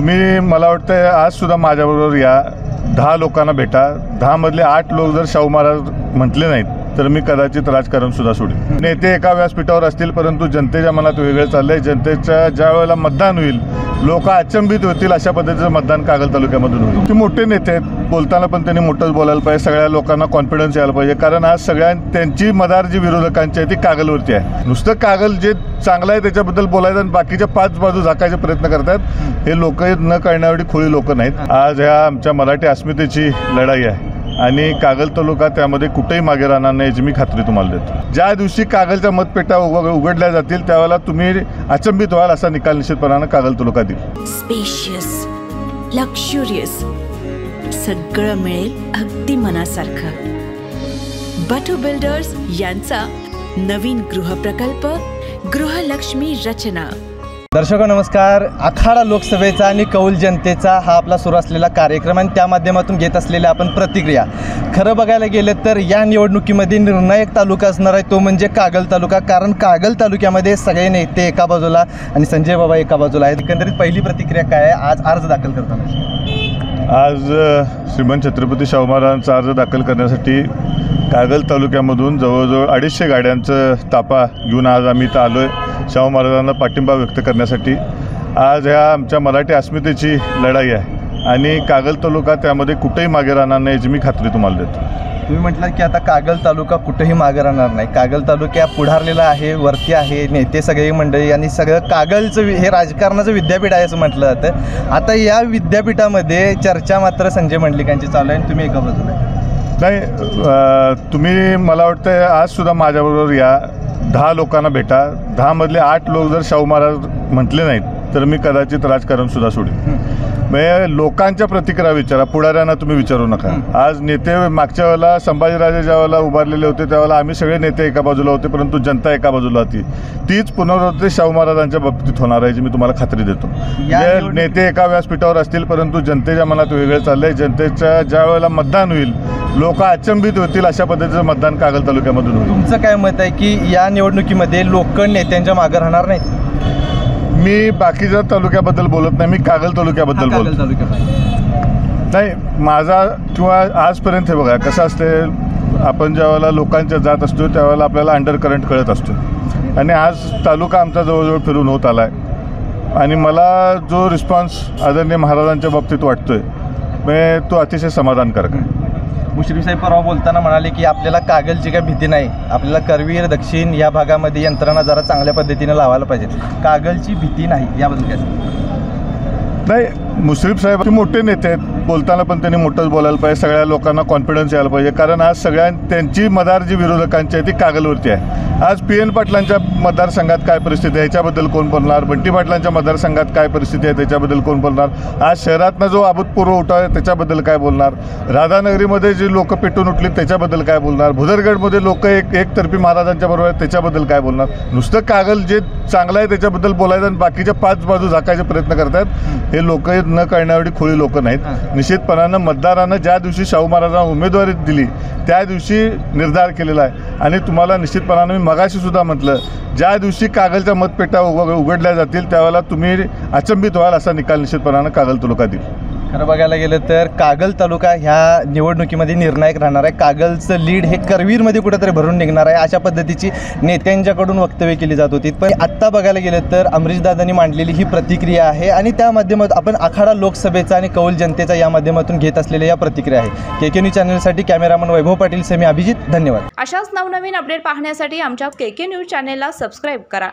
तुम्ही मला वाटतं आज सुद्धा माझ्याबरोबर या 10 लोकांना भेटा, 10 मधले 8 लोक जर शाहू महाराज म्हटले नाहीत तर मी कदाचित राजकारण सुद्धा सोडेन। नेते एका व्यासपीठावर असतील परंतु जनतेच्या मनात वेगळं चाललंय। जनतेच्या ज्या वेळेला मतदान होईल लोक अचंबित होतील अशा पद्धतीचं मतदान कागल तालुक्यामधून होईल। ते मोठे नेते आहेत, बोलताना पण त्यांनी मोठंच बोलायला पाहिजे, सगळ्या लोकांना कॉन्फिडन्स यायला पाहिजे, कारण आज त्यांची मदार जी विरोधकांची आहे ती कागलवरती आहे। नुसतं कागल जे चांगलं आहे त्याच्याबद्दल बोलायचं आणि बाकीच्या 5 बाजू झाकायचे प्रयत्न करतात हे लोक न कळण्याएवढी खुळी लोक नाहीत। आज ह्या आमच्या मराठी अस्मितेची लढाई आहे आणि कागल तालुका त्यामध्ये कुठेही मागे राहणार नाही याची मी खात्री तुम्हाला देतो। ज्या दिवशी कागलच्या मतपेट्या उघडल्या जातील त्यावेळेला तुम्ही अचंबित व्हाल असा निकाल निश्चितपणाने कागल तालुका देईल। स्पेशियस, लक्झुरियस, सगळं मिळेल अगदी मनासारखं। बटू बिल्डर्स यांचा नवीन गृहप्रकल्प गृहलक्ष्मी रचना। दर्शको नमस्कार। आखाडा लोकसभेचा आणि कौल जनतेचा हा आपला सुरू असलेला कार्यक्रम आणि त्या माध्यमातून घेत असलेल्या आपण प्रतिक्रिया। खरं बघायला गेलं तर या निवडणुकीमध्ये निर्णायक तालुका असणार आहे तो म्हणजे कागल तालुका, कारण कागल तालुक्यामध्ये सगळे नेते एका बाजूला आणि संजय बाबा एका बाजूला आहेत। एकंदरीत पहिली प्रतिक्रिया काय आहे आज अर्ज दाखल करताना? आज श्रीमंत छत्रपती शाहू महाराजांचा अर्ज दाखल करण्यासाठी कागल तालुक्यामधून जवळजवळ 250 गाड्यांचं ताफा घेऊन आज आम्ही इथं आलो आहे शाहू महाराजांना पाठिंबा व्यक्त करण्यासाठी। आज ह्या आमच्या मराठी अस्मितेची लढाई आहे आणि कागल तालुका त्यामध्ये कुठेही मागे राहणार नाही याची मी खात्री तुम्हाला देतो। तुम्ही म्हटलं की आता कागल तालुका कुठेही मागे राहणार नाही, कागल तालुक्या पुढारलेला आहे, वरती आहे, नेते सगळे मंडळी आणि सगळं कागलचं हे राजकारणाचं विद्यापीठ आहे असं म्हटलं जातं। आता या विद्यापीठामध्ये चर्चा मात्र संजय मंडलिकांची चालू आहे आणि तुम्ही एका बाजूला नाही। तुम्ही मला वाटतं आज सुद्धा माझ्याबरोबर या 10 लोकांना भेटा, 10 मधले 8 लोक जर शाहू महाराज म्हटले नाहीत तर मी कदाचित राजकारण सुद्धा सोडेन। म्हणजे लोकांच्या प्रतिक्रिया विचारा, पुढाऱ्यांना तुम्ही विचारू नका। आज नेते मागच्या वेळेला संभाजीराजे ज्या वेळेला उभारलेले होते त्यावेळेला आम्ही सगळे नेते एका बाजूला होते परंतु जनता एका बाजूला होती। तीच पुनरावृत्ती शाहू महाराजांच्या बाबतीत होणार आहे याची मी तुम्हाला खात्री देतो। नेते एका व्यासपीठावर असतील परंतु जनतेच्या मनात वेगळं चाललंय। जनतेच्या ज्या वेळेला मतदान होईल लोक अचंबित होतील अशा पद्धतीचं मतदान कागल तालुक्यामधून होईल। तुमचं काय मत आहे की या निवडणुकीमध्ये लोक नेत्यांच्या मागे राहणार नाहीत? मी बाकीच्या तालुक्याबद्दल बोलत नाही, मी कागल तालुक्याबद्दल बोलतो। नाही माझा किंवा आजपर्यंत हे बघा कसं असते, आपण ज्या वेळेला लोकांच्या जात असतो त्यावेळेला आपल्याला अंडर करंट कळत असतो आणि आज तालुका आमचा जवळजवळ फिरून होत आला आहे आणि मला जो रिस्पॉन्स आदरणीय महाराजांच्या बाबतीत वाटतोय म्हणजे तो अतिशय समाधानकारक आहे। मुश्रीफ साहेब परवा बोलताना म्हणाले की आपल्याला कागलची काय भीती नाही, आपल्याला करवीर दक्षिण या भागामध्ये यंत्रणा जरा चांगल्या पद्धतीने लावायला पाहिजे, कागलची भीती नाही, याबद्दल काय? नाही, मुश्रीफ साहेब मोठे नेते आहेत, बोलताना पण त्यांनी मोठंच बोलायला पाहिजे, सगळ्या लोकांना कॉन्फिडन्स यायला पाहिजे, कारण आज त्यांची मदार जी विरोधकांची आहे ती कागलवरती आहे। आज PN पाटलांच्या मतदारसंघात काय परिस्थिती आहे याच्याबद्दल कोण बोलणार, बंटी पाटलांच्या मतदारसंघात काय परिस्थिती आहे त्याच्याबद्दल कोण बोलणार, आज शहरातनं जो अभूतपूर्व उठाव आहे त्याच्याबद्दल काय बोलणार, राधानगरीमध्ये जी लोक पेटून उठली त्याच्याबद्दल काय बोलणार, भुदरगडमध्ये लोक एकतर्फी महाराजांच्या बरोबर आहेत त्याच्याबद्दल काय बोलणार। नुसतं कागल जे चांगलं आहे त्याच्याबद्दल बोलायचं आणि बाकीच्या 5 बाजू झाकायचे प्रयत्न करतात हे लोक न कळण्याएवढी खुळी लोक नाहीत। निश्चितपणानं मतदारानं ज्या दिवशी शाहू महाराजांना उमेदवारी दिली त्या दिवशी निर्धार केलेला आहे आणि तुम्हाला निश्चितपणानं मी मगाशी सुद्धा म्हटलं ज्या दिवशी कागलच्या मतपेट्या उघडल्या जातील त्यावेळेला तुम्ही अचंबित व्हाल असा निकाल निश्चितपणानं कागल तालुका देईल। खरं बघायला गेलं तर कागल तालुका ह्या निवडणुकीमध्ये निर्णायक राहणार आहे। कागलचं लीड हे करवीरमध्ये कुठेतरी भरून निघणार आहे अशा पद्धतीची नेत्यांच्याकडून वक्तव्य केली जात होती। पण आत्ता बघायला गेलं तर अमरीशदादांनी मांडलेली ही प्रतिक्रिया आहे आणि त्या माध्यमातून आपण आखाडा लोकसभेचा आणि कौल जनतेचा या माध्यमातून घेत असलेल्या या प्रतिक्रिया आहे। KK न्यूज चॅनलसाठी कॅमेरामन वैभव पाटील, सेमी अभिजित, धन्यवाद। अशाच नवनवीन अपडेट पाहण्यासाठी आमच्या KK न्यूज चॅनलला सबस्क्राईब करा।